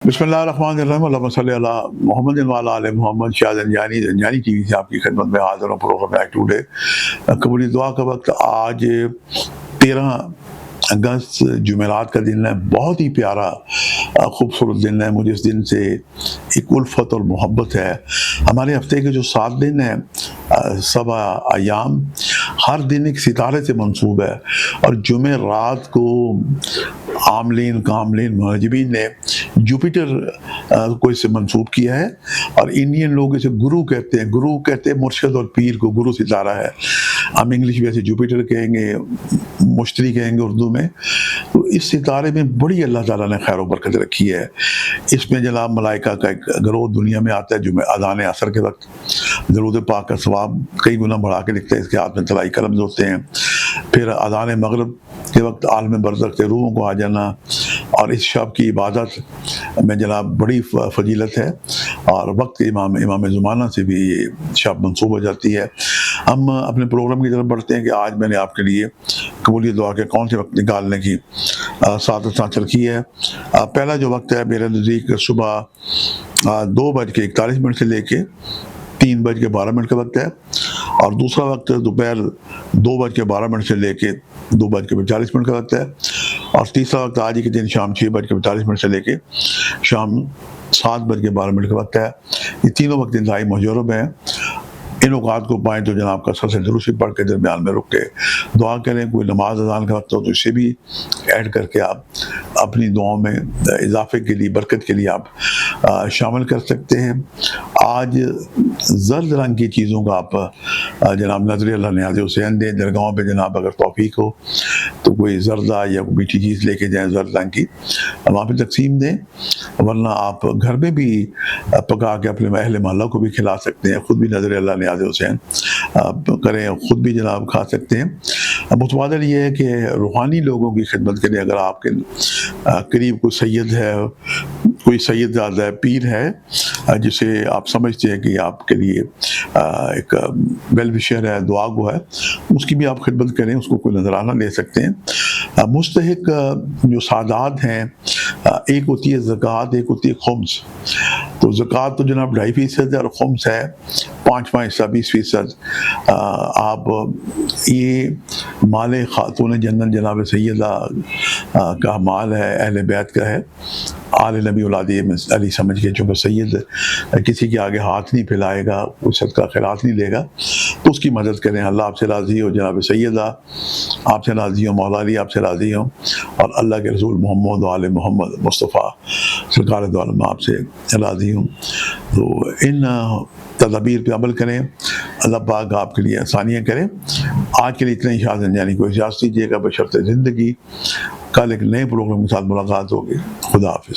بسم اللہ الرحمن الرحیم، اللہم صلی علی محمد وعلی آل محمد۔ شاہ زنجانی ٹی وی سے آپ کی خدمت میں حاضر ہوں پروگرام ایکٹ ٹوڈے۔ قبولی دعا کا وقت آج 13 اگست جمعرات کا دن ہے، بہت ہی پیارا خوبصورت دن ہے۔ مجھے اس دن سے ایک الفت اور محبت ہے۔ ہمارے ہفتے کے جو 7 دن ہیں، 7 ایام، ہر دن ایک ستارے سے منسوب ہے، اور جمعرات کو عاملین کاملین مہاجبین نے جوپیٹر کو اس سے منسوب کیا ہے، اور انڈین لوگ اسے گرو کہتے ہیں۔ گرو کہتے ہیں مرشد اور پیر کو، گرو ستارہ ہے۔ ہم انگلش میں اسے جوپیٹر کہیں گے، مشتری کہیں گے اردو میں۔ تو اس ستارے میں بڑی اللہ تعالیٰ نے خیر و برکت رکھی ہے۔ اس میں جناب ملائکہ کا ایک گروہ دنیا میں آتا ہے، جو اذان عصر کے وقت درود پاک کا ثواب کئی گنا بڑھا کے لکھتے ہیں۔ اس کے ہاتھ میں طلائی قلم ہوتے ہیں۔ پھر اذان مغرب کے وقت عالم برزخ سے روحوں کو آ جانا، اور اس شب کی عبادت میں جناب بڑی فضیلت ہے، اور وقت امام زمانہ سے بھی یہ شب منسوب ہو جاتی ہے۔ ہم اپنے پروگرام کی طرف بڑھتے ہیں کہ آج میں نے آپ کے لیے قبولی دعا کے کون سے وقت نکالنے کی سعادت رکھی ہے۔ پہلا جو وقت ہے میرے نزدیک صبح 2:41 سے لے کے 3:12 کا وقت ہے، اور دوسرا وقت دوپہر 2:12 سے لے کے 2:42 کا وقت ہے، اور تیسرا وقت آج کے دن شام 6:42 سے لے کے شام 7:12 کا وقت ہے۔ یہ تینوں وقت انتہائی مجرب ہیں۔ ان اوقات کو پائیں تو جناب کا سر سے درود شریف پڑھ کے درمیان میں رک کے دعا کریں۔ کوئی نماز اذان کا وقت ہو تو اسے بھی ایڈ کر کے آپ اپنی دعاؤں میں اضافے کے لیے، برکت کے لیے آپ شامل کر سکتے ہیں۔ آج زرد رنگ کی چیزوں کا آپ جناب نظر اللہ نیاز حسین دیں۔ درگاہوں پہ جناب اگر توفیق ہو تو کوئی زردہ یا کوئی میٹھی چیز لے کے جائیں زرد رنگ کی، وہاں پہ تقسیم دیں، ورنہ آپ گھر میں بھی پکا کے اپنے اہل محلہ کو بھی کھلا سکتے ہیں۔ خود بھی نظر اللہ نیاز حسین کریں، خود بھی جناب کھا سکتے ہیں۔ متبادل یہ ہے کہ روحانی لوگوں کی خدمت کے لیے اگر آپ کے قریب کوئی سید ہے، کوئی سید زادہ ہے، پیر ہے، جسے آپ سمجھتے ہیں کہ آپ کے لیے ایک ویل وشر ہے، دعا گو ہے، اس کی بھی آپ خدمت کریں، اس کو کوئی نذرانہ لے سکتے ہیں۔ مستحق جو سعادات ہیں، ایک ہوتی ہے زکوٰۃ، ایک ہوتی ہے خمس۔ تو زکوٰۃ تو جناب 2.5% ہے، اور خمس ہے 5واں حصہ 20%۔ آپ یہ مال خاتون جنت جناب سیدہ کا مال ہے، اہل بیت کا ہے، آل نبی اولاد علی سمجھ کے، چونکہ سید کسی کے آگے ہاتھ نہیں پھیلائے گا، کوئی صدقہ خیرات نہیں لے گا، تو اس کی مدد کریں۔ اللہ آپ سے راضی ہو، جناب سیدہ آپ سے راضی ہوں، مولا علی آپ سے راضی ہوں، اور اللہ کے رسول محمد و آل محمد مصطفیٰ سرکار دو عالم آپ سے راضی ہوں۔ تو ان تدابیر پہ عمل کریں، اللہ پاک آپ کے لیے آسانیاں کریں۔ آج کے لیے اتنا ہی۔ شاہ زنجانی کو اجازت دیجیے گا بشرط زندگی۔ کل ایک نئے پروگرام کے ساتھ ملاقات ہوگی۔ خدا حافظ۔